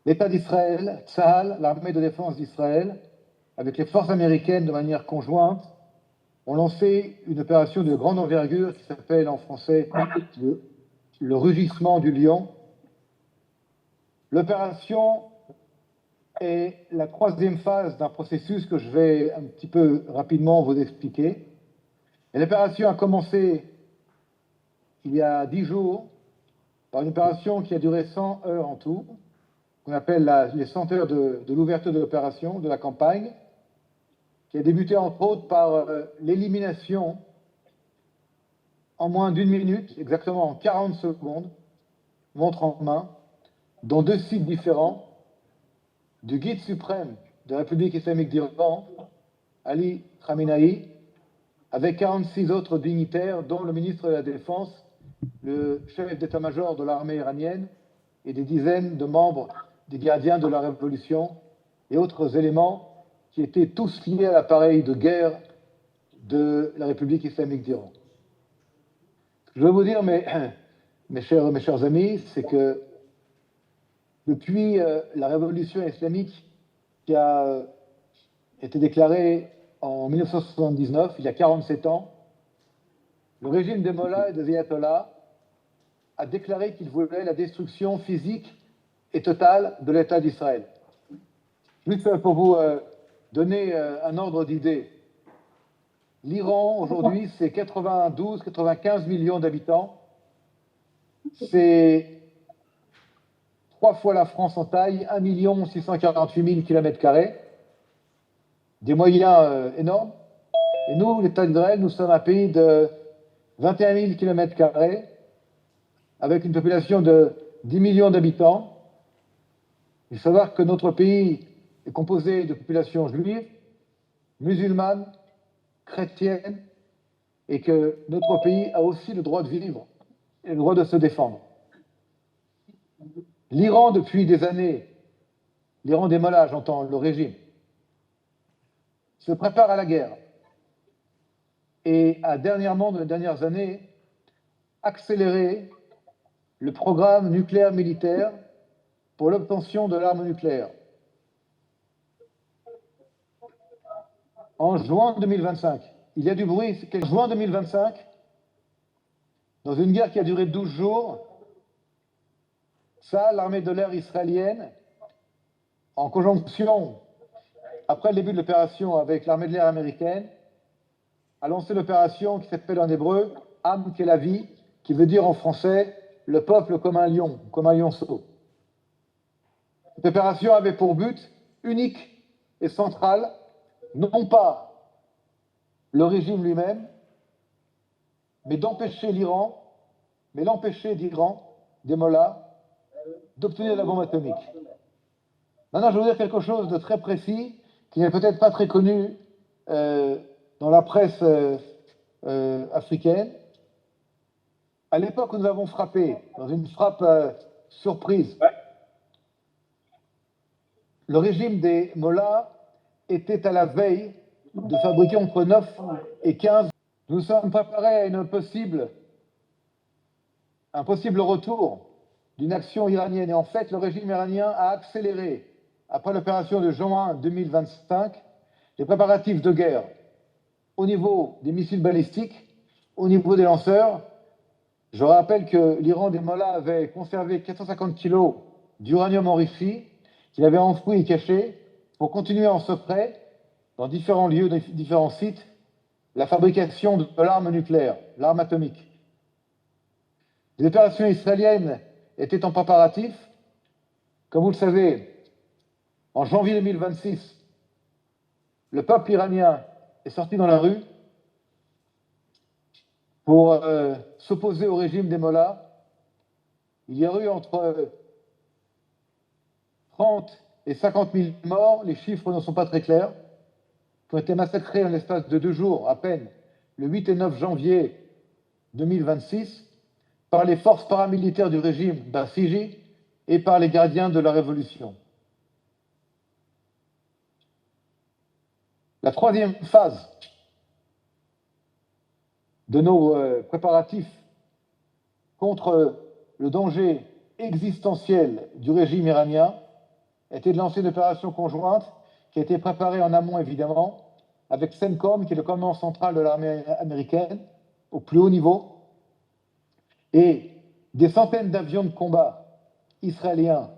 l'État d'Israël, Tsahal, l'armée de défense d'Israël, avec les forces américaines de manière conjointe, ont lancé une opération de grande envergure qui s'appelle en français le rugissement du lion. L'opération est la troisième phase d'un processus que je vais un petit peu rapidement vous expliquer. L'opération a commencé il y a 10 jours par une opération qui a duré 100 heures en tout, qu'on appelle les 100 heures de l'ouverture de l'opération, de la campagne, qui a débuté entre autres par l'élimination en moins d'une minute, exactement en 40 secondes, montre en main, dans 2 sites différents, du guide suprême de la République islamique d'Iran, Ali Khamenei, avec 46 autres dignitaires, dont le ministre de la Défense, le chef d'état-major de l'armée iranienne et des dizaines de membres des gardiens de la Révolution et autres éléments qui étaient tous liés à l'appareil de guerre de la République islamique d'Iran. Je veux vous dire, mes chers amis, c'est que depuis la révolution islamique qui a été déclarée en 1979, il y a 47 ans, le régime des mollahs et des ayatollahs a déclaré qu'il voulait la destruction physique et totale de l'État d'Israël. Juste pour vous donner un ordre d'idée, l'Iran aujourd'hui c'est 92-95 millions d'habitants, c'est 3 fois la France en taille, 1 648 000 km², des moyens énormes. Et nous, l'État d'Israël, nous sommes un pays de 21 000 km², avec une population de 10 millions d'habitants. Il faut savoir que notre pays est composé de populations juives, musulmanes, chrétiennes, et que notre pays a aussi le droit de vivre et le droit de se défendre. L'Iran, depuis des années, l'Iran des mollahs, j'entends le régime, se prépare à la guerre et a dernièrement, dans les dernières années, accéléré le programme nucléaire militaire pour l'obtention de l'arme nucléaire. En juin 2025, il y a du bruit, en juin 2025, dans une guerre qui a duré 12 jours, ça, l'armée de l'air israélienne, en conjonction, après le début de l'opération avec l'armée de l'air américaine, a lancé l'opération qui s'appelle en hébreu Am Kelavi, qui veut dire en français le peuple comme un lionceau. Cette opération avait pour but unique et central, non pas le régime lui-même, mais d'empêcher l'Iran, mais l'empêcher d'Iran, des mollahs, d'obtenir la bombe atomique. Maintenant, je vais vous dire quelque chose de très précis, qui n'est peut-être pas très connu dans la presse africaine. À l'époque où nous avons frappé, dans une frappe surprise, le régime des mollahs était à la veille de fabriquer entre 9 et 15. Nous sommes préparés à un possible retour d'une action iranienne. Et en fait, le régime iranien a accéléré, après l'opération de juin 2025, les préparatifs de guerre au niveau des missiles balistiques, au niveau des lanceurs. Je rappelle que l'Iran des mollahs avait conservé 450 kilos d'uranium enrichi qu'il avait enfoui et caché pour continuer en secret, dans différents lieux, différents sites, la fabrication de l'arme nucléaire, l'arme atomique. Les opérations israéliennes étaient en préparatif. Comme vous le savez, en janvier 2026, le peuple iranien est sorti dans la rue pour s'opposer au régime des mollahs. Il y a eu entre 30 et 50 000 morts, les chiffres ne sont pas très clairs, qui ont été massacrés en l'espace de 2 jours, à peine, le 8 et 9 janvier 2026, par les forces paramilitaires du régime Basiji et par les gardiens de la Révolution. La troisième phase de nos préparatifs contre le danger existentiel du régime iranien était de lancer une opération conjointe qui a été préparée en amont, évidemment, avec CENTCOM, qui est le commandement central de l'armée américaine, au plus haut niveau, et des centaines d'avions de combat israéliens,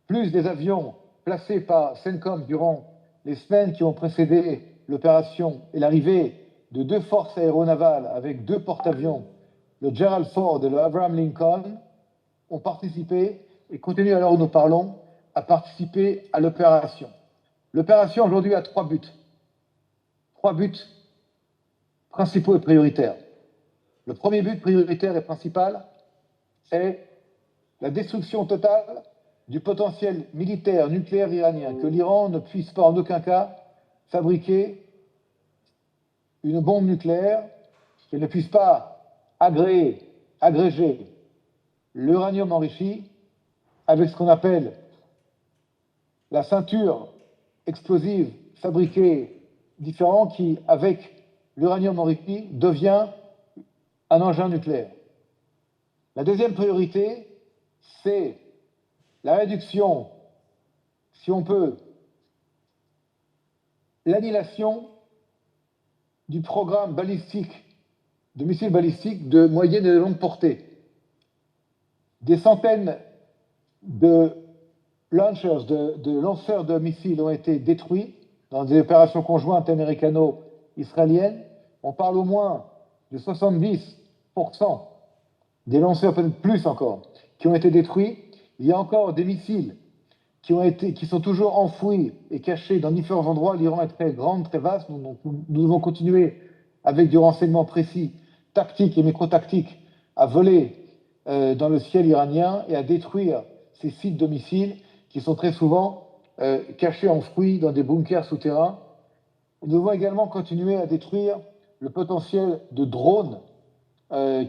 plus des avions placés par CENTCOM durant les semaines qui ont précédé l'opération et l'arrivée de 2 forces aéronavales avec 2 porte-avions, le Gerald Ford et le Abraham Lincoln, ont participé et continuent à l'heure où nous parlons à participer à l'opération. L'opération aujourd'hui a 3 buts. 3 buts principaux et prioritaires. Le premier but prioritaire et principal est la destruction totale du potentiel militaire nucléaire iranien, que l'Iran ne puisse pas en aucun cas fabriquer une bombe nucléaire, qu'elle ne puisse pas agréger l'uranium enrichi avec ce qu'on appelle la ceinture explosive fabriquée différent qui, avec l'uranium enrichi, devient un engin nucléaire. La deuxième priorité, c'est la réduction, si on peut, l'annihilation du programme balistique, de missiles balistiques de moyenne et de longue portée. Des centaines de launchers, de lanceurs de missiles ont été détruits dans des opérations conjointes américano-israéliennes. On parle au moins de 70% des lanceurs, peut-être plus encore, qui ont été détruits. Il y a encore des missiles qui sont toujours enfouis et cachés dans différents endroits. L'Iran est très grande, très vaste. Nous devons continuer avec du renseignement précis, tactique et micro-tactique, à voler dans le ciel iranien et à détruire ces sites de missiles qui sont très souvent cachés, enfouis dans des bunkers souterrains. Nous devons également continuer à détruire le potentiel de drones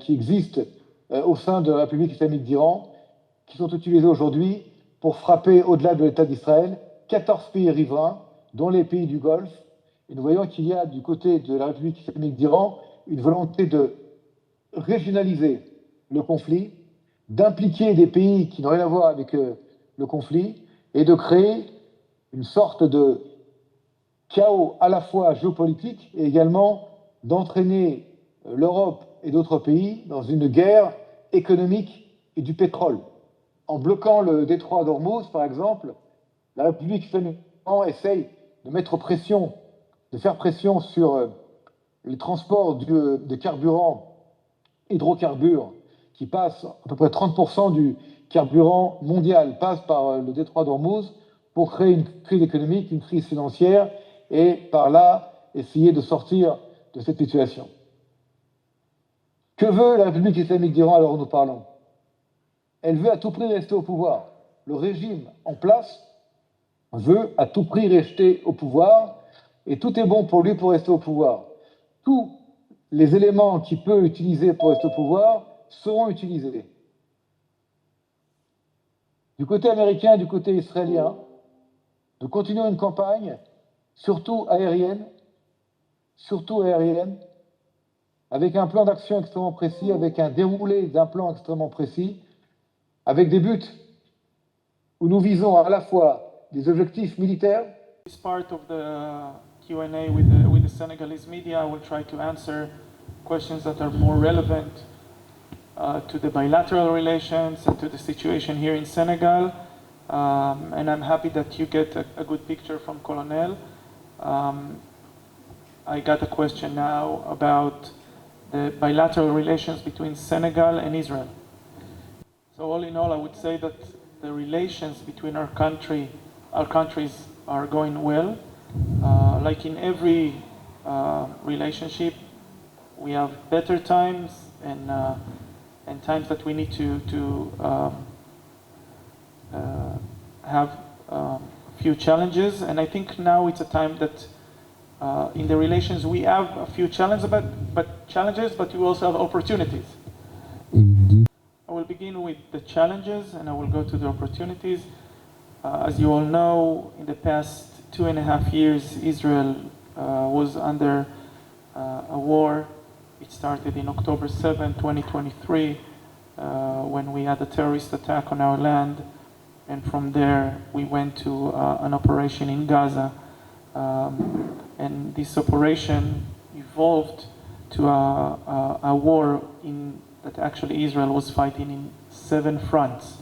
qui existent au sein de la République islamique d'Iran, qui sont utilisés aujourd'hui pour frapper au-delà de l'État d'Israël 14 pays riverains, dont les pays du Golfe. Et nous voyons qu'il y a du côté de la République islamique d'Iran une volonté de régionaliser le conflit, d'impliquer des pays qui n'ont rien à voir avec le conflit et de créer une sorte de chaos à la fois géopolitique et également d'entraîner l'Europe et d'autres pays dans une guerre économique et du pétrole. En bloquant le détroit d'Ormuz, par exemple, la République islamique essaye de mettre pression, de faire pression sur les transports de carburant, hydrocarbures, qui passent à peu près 30% du carburant mondial passe par le détroit d'Ormuz pour créer une crise économique, une crise financière et par là essayer de sortir de cette situation. Que veut la République islamique d'Iran alors où nous parlons? Elle veut à tout prix rester au pouvoir. Le régime en place veut à tout prix rester au pouvoir et tout est bon pour lui pour rester au pouvoir. Tous les éléments qu'il peut utiliser pour rester au pouvoir seront utilisés. Du côté américain et du côté israélien, nous continuons une campagne, surtout aérienne, avec un plan d'action extrêmement précis, avec un déroulé d'un plan extrêmement précis, avec des buts où nous visons à la fois des objectifs militaires. This part of the Q&A with the Senegalese media, I will try to answer questions that are more relevant to the bilateral relations and to the situation here in Senegal. And I'm happy that you get a good picture from Colonel. I got a question now about the bilateral relations between Senegal and Israel. So all in all, I would say that the relations between our countries are going well. Like in every relationship, we have better times and times that we need to have a few challenges. And I think now it's a time that in the relations we have a few challenges, but we also have opportunities. I will begin with the challenges and I will go to the opportunities. As you all know, in the past 2.5 years, Israel was under a war. It started in October 7, 2023, when we had a terrorist attack on our land. and from there we went to an operation in Gaza, and this operation evolved to a war that actually Israel was fighting in 7 fronts.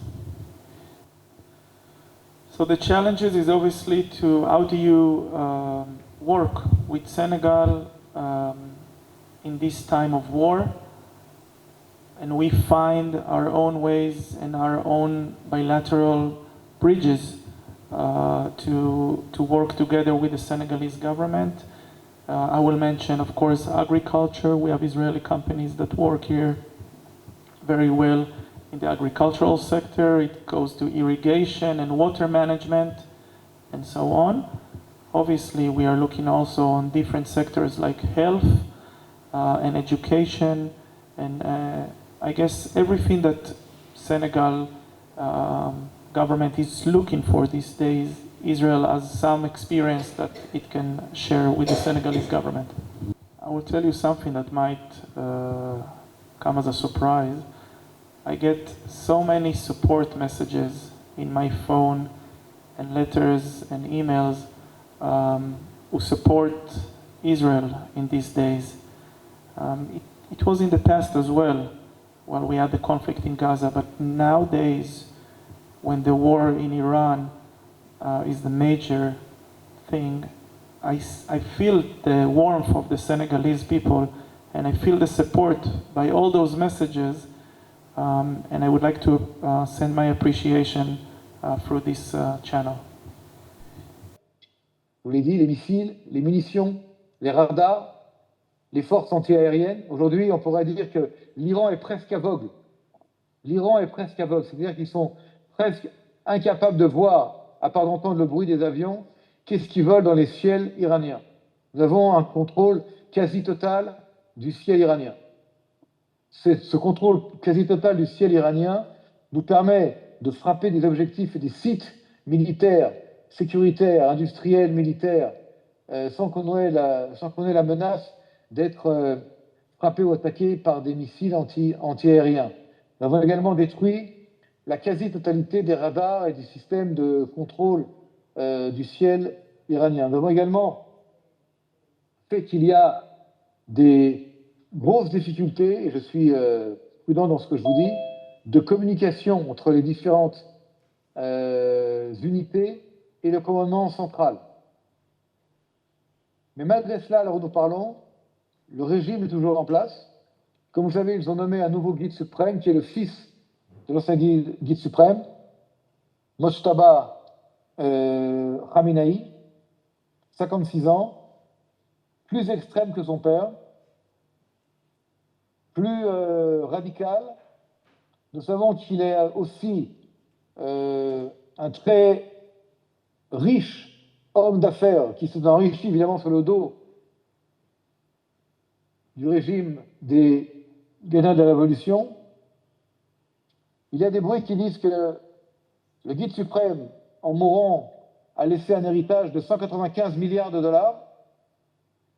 So the challenges is obviously how do you work with Senegal in this time of war, and we find our own ways and our own bilateral bridges to work together with the Senegalese government. I will mention, of course, agriculture. We have Israeli companies that work here very well in the agricultural sector. It goes to irrigation and water management and so on. Obviously, we are looking also on different sectors like health and education, and I guess everything that Senegal government is looking for these days. Israel has some experience that it can share with the Senegalese government. I will tell you something that might come as a surprise. I get so many support messages in my phone and letters and emails who support Israel in these days. It was in the past as well, while we had the conflict in Gaza, but nowadays, when the war in Iran is the major thing, I feel the warmth of the Senegalese people, and I feel the support by all those messages, and I would like to send my appreciation through this channel. Je vous l'ai dit, les missiles, les munitions, les radars, les forces antiaériennes. Aujourd'hui, on pourrait dire que l'Iran est presque aveugle. L'Iran est presque aveugle, c'est-à-dire qu'ils sont presque incapables de voir, à part d'entendre le bruit des avions, qu'est-ce qu'ils volent dans les ciels iraniens. Nous avons un contrôle quasi total du ciel iranien. Ce contrôle quasi total du ciel iranien nous permet de frapper des objectifs et des sites militaires, sécuritaires, industriels, militaires, sans qu'on ait la menace d'être frappés ou attaqués par des missiles antiaériens. Nous avons également détruit la quasi-totalité des radars et du système de contrôle du ciel iranien. Nous avons également fait qu'il y a des grosses difficultés, et je suis prudent dans ce que je vous dis, de communication entre les différentes unités et le commandement central. Mais malgré cela, alors où nous parlons, le régime est toujours en place. Comme vous savez, ils ont nommé un nouveau guide suprême qui est le fils de l'ancien guide suprême, Mojtaba Khamenei, 56 ans, plus extrême que son père, plus radical. Nous savons qu'il est aussi un très riche homme d'affaires qui s'est enrichi évidemment sur le dos du régime des gagnants de la Révolution. Il y a des bruits qui disent que le guide suprême, en mourant, a laissé un héritage de 195 milliards de dollars.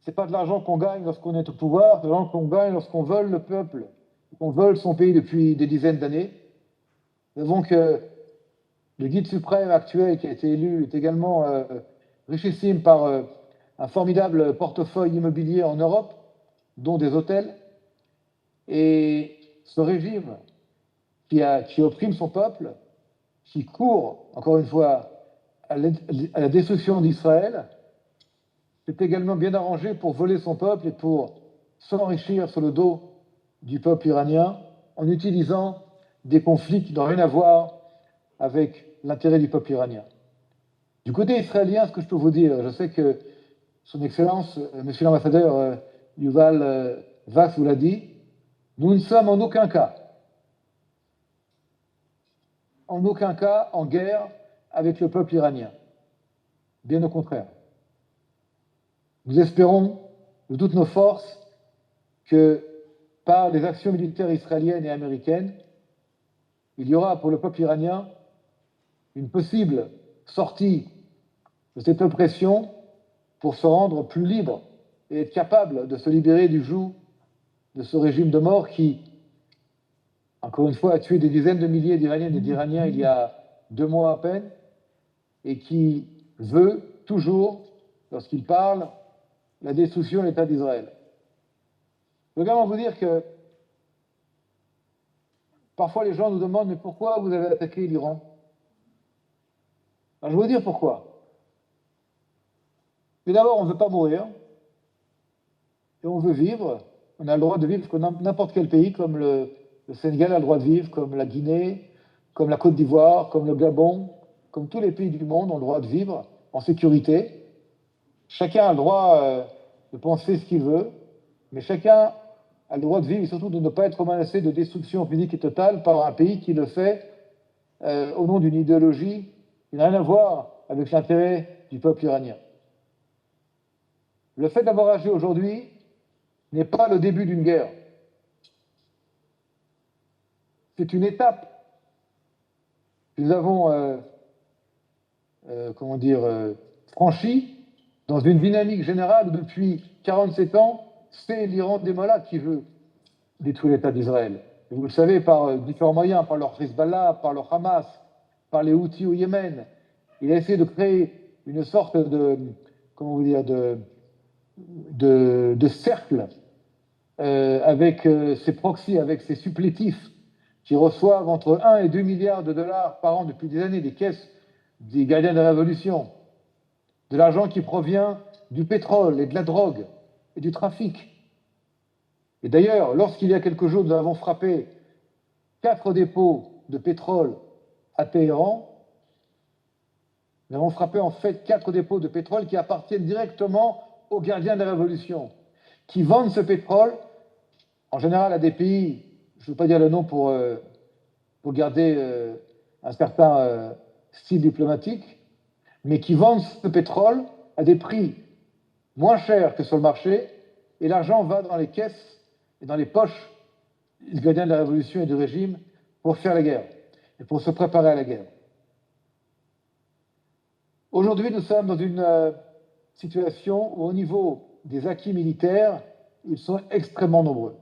Ce n'est pas de l'argent qu'on gagne lorsqu'on est au pouvoir, c'est de l'argent qu'on gagne lorsqu'on vole le peuple, qu'on vole son pays depuis des dizaines d'années. Nous avons que le guide suprême actuel qui a été élu est également richissime par un formidable portefeuille immobilier en Europe, dont des hôtels. Et ce régime qui opprime son peuple, qui court, encore une fois, à la destruction d'Israël, s'est également bien arrangé pour voler son peuple et pour s'enrichir sur le dos du peuple iranien en utilisant des conflits qui n'ont rien à voir avec l'intérêt du peuple iranien. Du côté israélien, ce que je peux vous dire, je sais que Son Excellence, Monsieur l'ambassadeur Yuval Vass vous l'a dit, nous ne sommes en aucun cas en guerre avec le peuple iranien. Bien au contraire. Nous espérons de toutes nos forces que par les actions militaires israéliennes et américaines, il y aura pour le peuple iranien une possible sortie de cette oppression pour se rendre plus libre et être capable de se libérer du joug de ce régime de mort qui, encore une fois, a tué des dizaines de milliers d'Iraniennes et d'Iraniens il y a 2 mois à peine, et qui veut toujours, lorsqu'il parle, la destruction de l'État d'Israël. Je veux également vous dire que parfois les gens nous demandent, mais pourquoi vous avez attaqué l'Iran? Alors, je vais vous dire pourquoi. Mais d'abord, on ne veut pas mourir, et on veut vivre. On a le droit de vivre comme n'importe quel pays, comme le Sénégal a le droit de vivre, comme la Guinée, comme la Côte d'Ivoire, comme le Gabon, comme tous les pays du monde ont le droit de vivre en sécurité. Chacun a le droit de penser ce qu'il veut, mais chacun a le droit de vivre et surtout de ne pas être menacé de destruction physique et totale par un pays qui le fait au nom d'une idéologie qui n'a rien à voir avec l'intérêt du peuple iranien. Le fait d'avoir agi aujourd'hui n'est pas le début d'une guerre. C'est une étape. Nous avons, franchie dans une dynamique générale où depuis 47 ans, c'est l'Iran des Mollahs qui veut détruire l'État d'Israël. Et vous le savez par différents moyens, par leur Hezbollah, par le Hamas, par les Houthis au Yémen. Il a essayé de créer une sorte de cercle avec ses proxys, avec ses supplétifs qui reçoivent entre 1 et 2 milliards de dollars par an depuis des années des caisses des gardiens de la révolution, de l'argent qui provient du pétrole et de la drogue et du trafic. Et d'ailleurs, lorsqu'il y a quelques jours, nous avons frappé 4 dépôts de pétrole à Téhéran, nous avons frappé en fait 4 dépôts de pétrole qui appartiennent directement aux gardiens de la révolution, qui vendent ce pétrole, en général à des pays, je ne veux pas dire le nom pour garder un certain style diplomatique, mais qui vendent ce pétrole à des prix moins chers que sur le marché, et l'argent va dans les caisses et dans les poches des gardiens de la révolution et du régime pour faire la guerre et pour se préparer à la guerre. Aujourd'hui, nous sommes dans une situation où, au niveau des acquis militaires, ils sont extrêmement nombreux.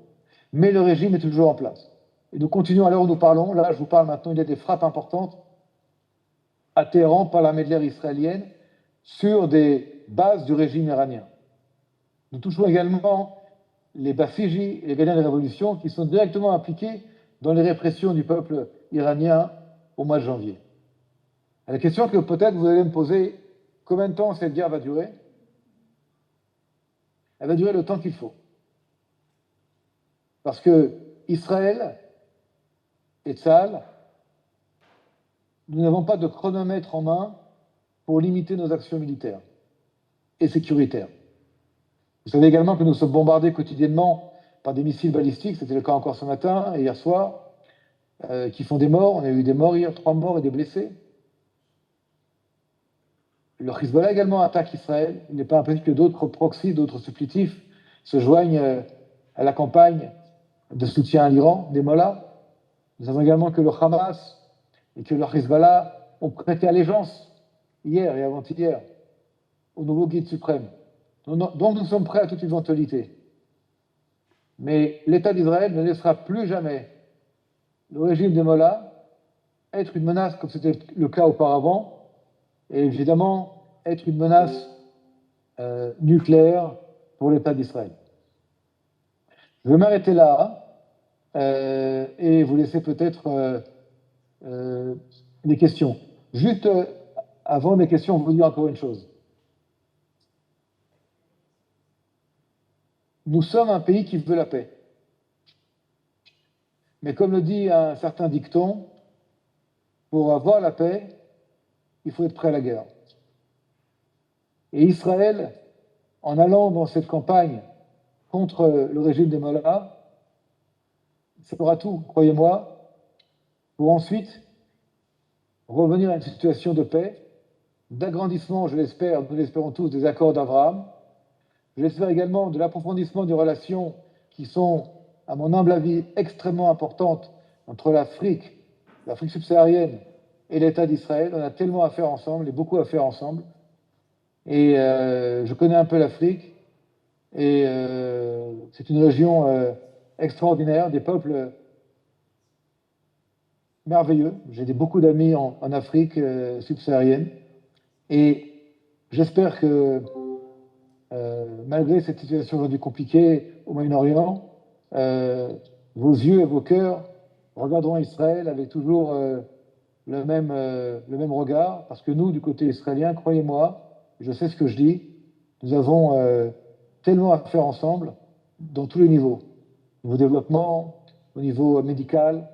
Mais le régime est toujours en place. Et nous continuons à l'heure où nous parlons. Là, je vous parle maintenant, il y a des frappes importantes à Téhéran par l'armée de l'air israélienne sur des bases du régime iranien. Nous touchons également les Basiji et les gardiens de la révolution qui sont directement impliqués dans les répressions du peuple iranien au mois de janvier. La question que peut-être vous allez me poser, combien de temps cette guerre va durer? Elle va durer le temps qu'il faut. Parce que Israël et Tzahal, nous n'avons pas de chronomètre en main pour limiter nos actions militaires et sécuritaires. Vous savez également que nous sommes bombardés quotidiennement par des missiles balistiques, c'était le cas encore ce matin et hier soir, qui font des morts. On a eu des morts hier, 3 morts et des blessés. Le Hezbollah également attaque Israël. Il n'est pas impossible que d'autres proxys, d'autres supplétifs se joignent à la campagne de soutien à l'Iran, des Mollahs. Nous avons également que le Hamas et que le Hezbollah ont prêté allégeance hier et avant-hier au nouveau guide suprême. Donc nous sommes prêts à toute éventualité. Mais l'État d'Israël ne laissera plus jamais le régime des Mollahs être une menace comme c'était le cas auparavant, et évidemment être une menace nucléaire pour l'État d'Israël. Je vais m'arrêter là et vous laisser peut-être des questions. Juste avant mes questions, vous dire encore une chose. Nous sommes un pays qui veut la paix. Mais comme le dit un certain dicton, pour avoir la paix, il faut être prêt à la guerre. Et Israël, en allant dans cette campagne contre le régime des Mollahs, ça fera tout, croyez-moi, pour ensuite revenir à une situation de paix, d'agrandissement, je l'espère, nous l'espérons tous, des accords d'Abraham. Je l'espère également de l'approfondissement des relations qui sont, à mon humble avis, extrêmement importantes entre l'Afrique subsaharienne et l'État d'Israël. On a tellement à faire ensemble et beaucoup à faire ensemble. Et je connais un peu l'Afrique et c'est une région extraordinaire, des peuples merveilleux. J'ai beaucoup d'amis en Afrique subsaharienne. Et j'espère que, malgré cette situation aujourd'hui compliquée au Moyen-Orient, vos yeux et vos cœurs regarderont Israël avec toujours le même regard. Parce que nous, du côté israélien, croyez-moi, je sais ce que je dis, nous avons tellement à faire ensemble dans tous les niveaux. Au niveau développement, au niveau médical,